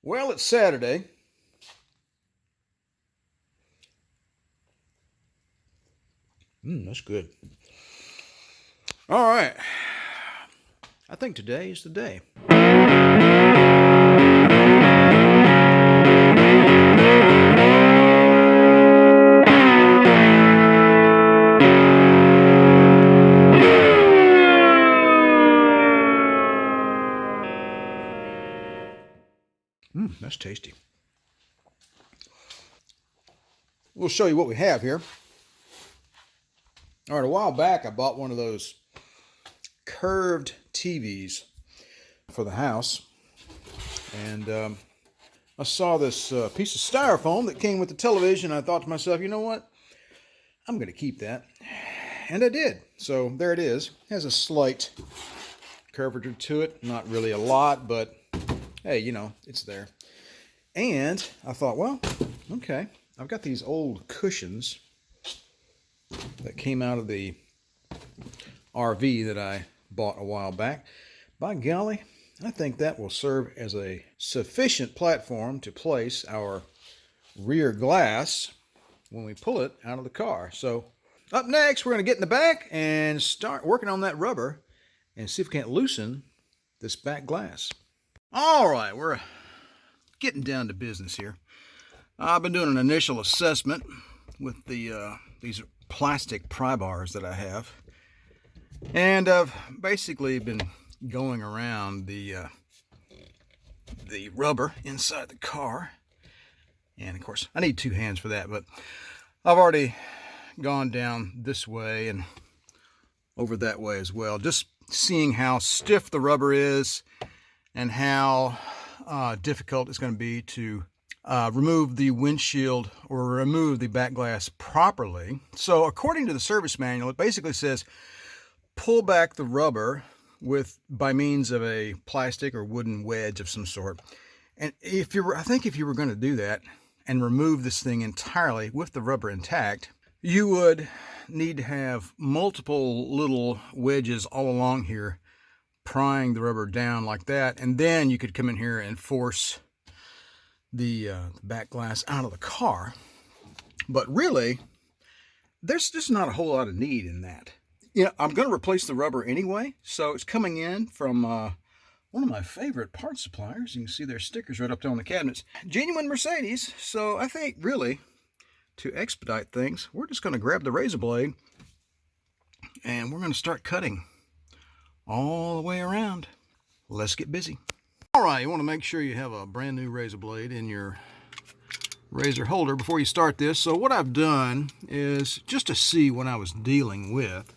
Well, it's Saturday. That's good. All right. I think today is the day. That's tasty. We'll show you what we have here. All right, a while back I bought one of those curved TVs for the house, and I saw this piece of styrofoam that came with the television. I thought to myself, you know what? I'm going to keep that, and I did. So there it is. It has a slight curvature to it, not really a lot, but hey, you know, it's there. And I thought, well, okay, I've got these old cushions that came out of the RV that I bought a while back. By golly, I think that will serve as a sufficient platform to place our rear glass when we pull it out of the car. So up next, we're going to get in the back and start working on that rubber and see if we can't loosen this back glass. All right, we're getting down to business here. I've been doing an initial assessment with these plastic pry bars that I have, and I've basically been going around the rubber inside the car, and of course I need two hands for that, but I've already gone down this way and over that way as well, just seeing how stiff the rubber is and how difficult it's going to be to remove the windshield or remove the back glass properly. So according to the service manual, it basically says pull back the rubber by means of a plastic or wooden wedge of some sort. And I think if you were going to do that and remove this thing entirely with the rubber intact, you would need to have multiple little wedges all along here prying the rubber down like that, and then you could come in here and force the back glass out of the car. But really, there's just not a whole lot of need in that. You know, I'm going to replace the rubber anyway, so it's coming in from one of my favorite parts suppliers. You can see their stickers right up there on the cabinets. Genuine Mercedes. So I think really, to expedite things, we're just going to grab the razor blade and we're going to start cutting all the way around. Let's get busy. All right, you want to make sure you have a brand new razor blade in your razor holder before you start this. So what I've done is, just to see what I was dealing with,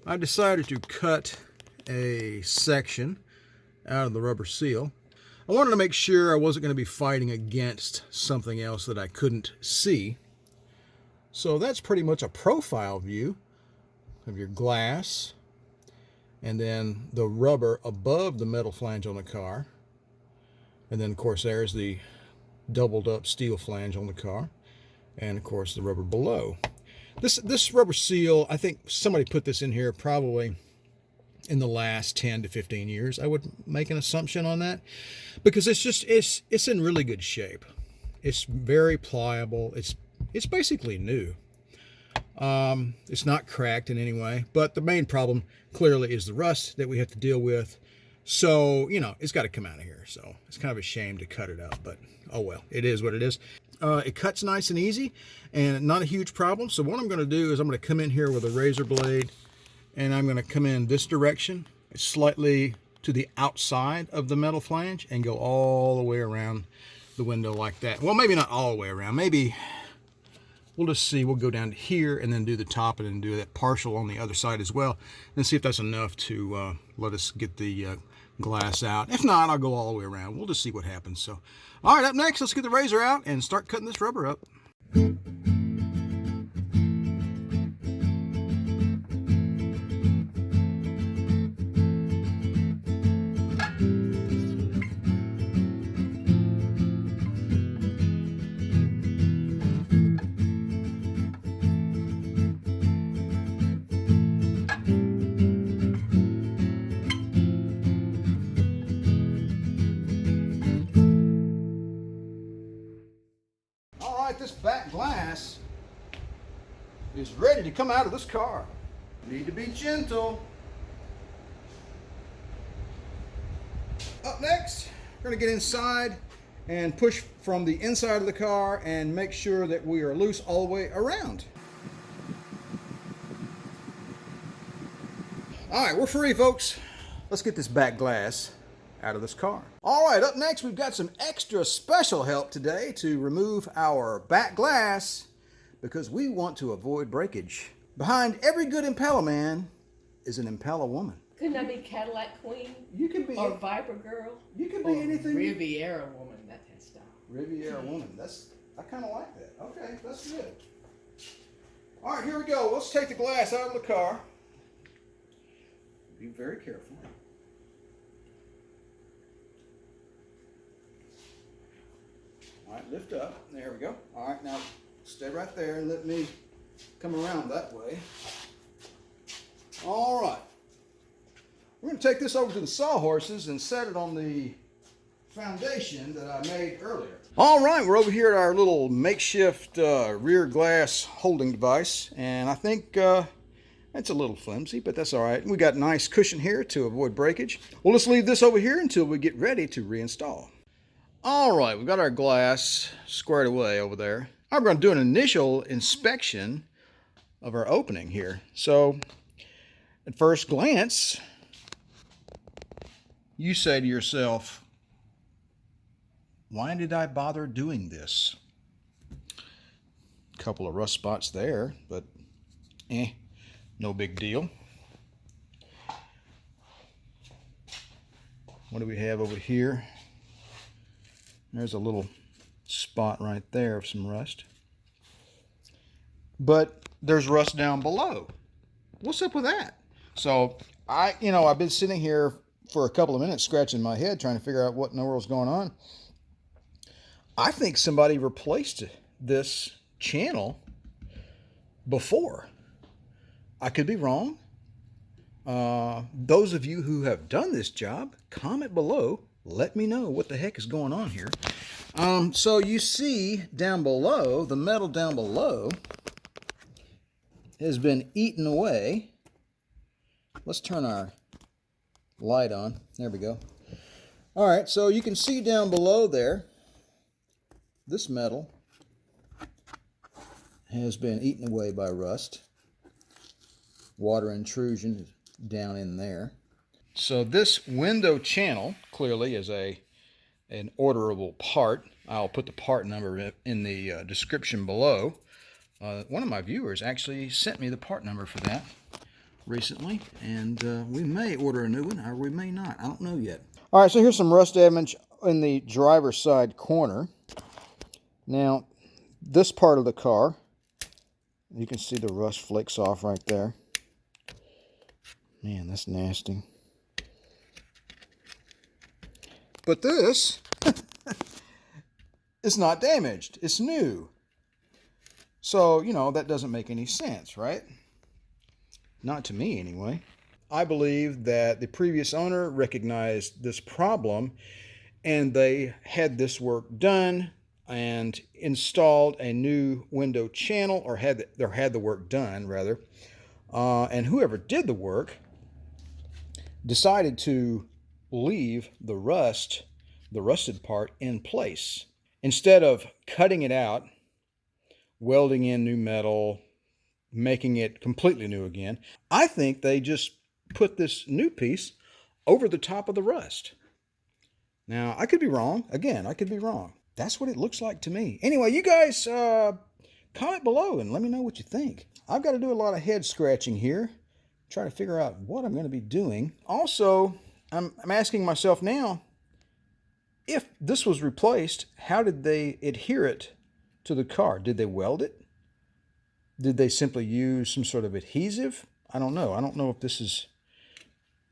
I decided to cut a section out of the rubber seal. I wanted to make sure I wasn't going to be fighting against something else that I couldn't see. So that's pretty much a profile view of your glass, and then the rubber above the metal flange on the car. And then, of course, there's the doubled up steel flange on the car. And, of course, the rubber below. This rubber seal, I think somebody put this in here probably in the last 10 to 15 years. I would make an assumption on that, because it's in really good shape. It's very pliable. It's basically new. It's not cracked in any way, but the main problem clearly is the rust that we have to deal with. So, you know, it's got to come out of here. So it's kind of a shame to cut it up, but oh well, it is what it is. It cuts nice and easy and not a huge problem. So what I'm going to do is I'm going to come in here with a razor blade, and I'm going to come in this direction, slightly to the outside of the metal flange, and go all the way around the window like that. Well, maybe not all the way around. Maybe we'll just see. We'll go down to here and then do the top and then do that partial on the other side as well, and see if that's enough to let us get the glass out. If not, I'll go all the way around. We'll just see what happens. So, all right, up next, let's get the razor out and start cutting this rubber up. this back glass is ready to come out of this car. Need to be gentle. Up next, we're going to get inside and push from the inside of the car and make sure that we are loose all the way around. All right, we're free, folks. Let's get this back glass out of this car. All right, up next, we've got some extra special help today to remove our back glass because we want to avoid breakage. Behind every good Impala man is an Impala woman. Couldn't I be Cadillac Queen? You could be. Or Viper Girl? You could be anything. Riviera Woman, that style. Riviera Woman. I kind of like that. Okay, that's good. All right, here we go. Let's take the glass out of the car. Be very careful. All right, lift up. There we go. All right, now stay right there and let me come around that way. All right. We're going to take this over to the sawhorses and set it on the foundation that I made earlier. All right, we're over here at our little makeshift rear glass holding device, and I think it's a little flimsy, but that's all right. We got a nice cushion here to avoid breakage. Well, let's leave this over here until we get ready to reinstall. All right, we've got our glass squared away over there. I'm going to do an initial inspection of our opening here. So, at first glance, you say to yourself, why did I bother doing this? A couple of rust spots there, but no big deal. What do we have over here? There's a little spot right there of some rust. But there's rust down below. What's up with that? So I've been sitting here for a couple of minutes scratching my head trying to figure out what in the world's going on. I think somebody replaced this channel before. I could be wrong. Those of you who have done this job, comment below. Let me know what the heck is going on here. So you see down below, the metal down below has been eaten away. Let's turn our light on. There we go. All right, so you can see down below there, this metal has been eaten away by rust. Water intrusion is down in there. So this window channel clearly is an orderable part. I'll put the part number in the description below. One of my viewers actually sent me the part number for that recently, and we may order a new one, or we may not. I don't know yet. All right, so here's some rust damage in the driver's side corner. Now, this part of the car, you can see the rust flakes off right there. Man, that's nasty. But this is not damaged. It's new. So, that doesn't make any sense, right? Not to me, anyway. I believe that the previous owner recognized this problem and they had this work done and installed a new window channel, or had the work done, rather. And whoever did the work decided to leave the rusted part in place. Instead of cutting it out, welding in new metal, making it completely new again, I think they just put this new piece over the top of the rust. Now, I could be wrong. Again, I could be wrong. That's what it looks like to me. Anyway, you guys comment below and let me know what you think. I've got to do a lot of head scratching here, try to figure out what I'm going to be doing. Also, I'm asking myself now, if this was replaced, how did they adhere it to the car? Did they weld it? Did they simply use some sort of adhesive? I don't know. I don't know if this is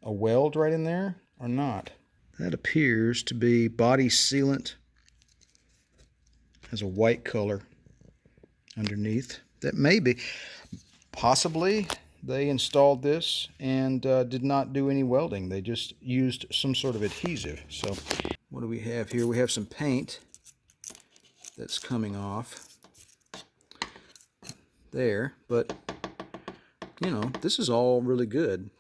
a weld right in there or not. That appears to be body sealant. Has a white color underneath. That may be. Possibly they installed this and did not do any welding. They just used some sort of adhesive. So what do we have here? We have some paint that's coming off. there, but you know, this is all really good.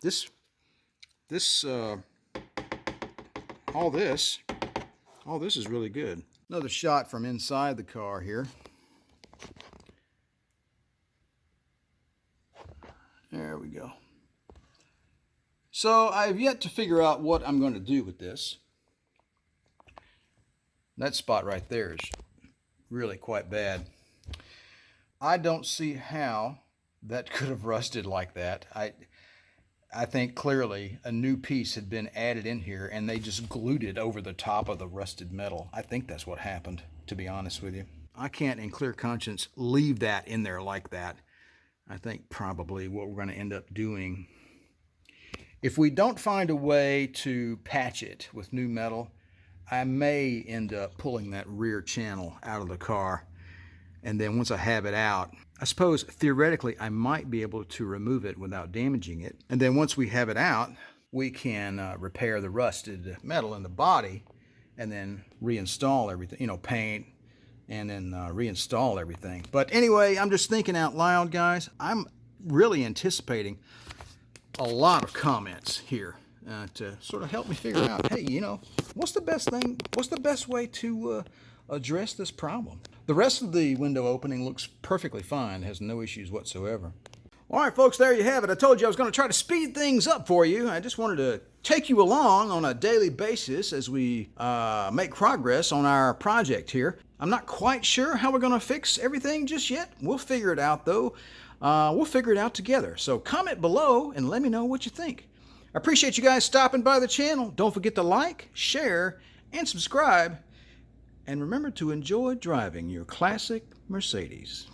All this is really good. Another shot from inside the car here. There we go. So I've yet to figure out what I'm going to do with this. That spot right there is really quite bad. I don't see how that could have rusted like that. I think clearly a new piece had been added in here and they just glued it over the top of the rusted metal. I think that's what happened, to be honest with you. I can't in clear conscience leave that in there like that. I think probably what we're going to end up doing, if we don't find a way to patch it with new metal, I may end up pulling that rear channel out of the car. And then once I have it out, I suppose theoretically I might be able to remove it without damaging it. And then once we have it out, we can repair the rusted metal in the body and then reinstall everything, you know, paint and then reinstall everything. But anyway, I'm just thinking out loud, guys. I'm really anticipating a lot of comments here to sort of help me figure out, hey, you know, what's the best way to address this problem? The rest of the window opening looks perfectly fine, has no issues whatsoever. All right, folks, there you have it. I told you I was going to try to speed things up for you. I just wanted to take you along on a daily basis as we make progress on our project here. I'm not quite sure how we're going to fix everything just yet. We'll figure it out, though. We'll figure it out together. So comment below and let me know what you think. I appreciate you guys stopping by the channel. Don't forget to like, share, and subscribe. And remember to enjoy driving your classic Mercedes.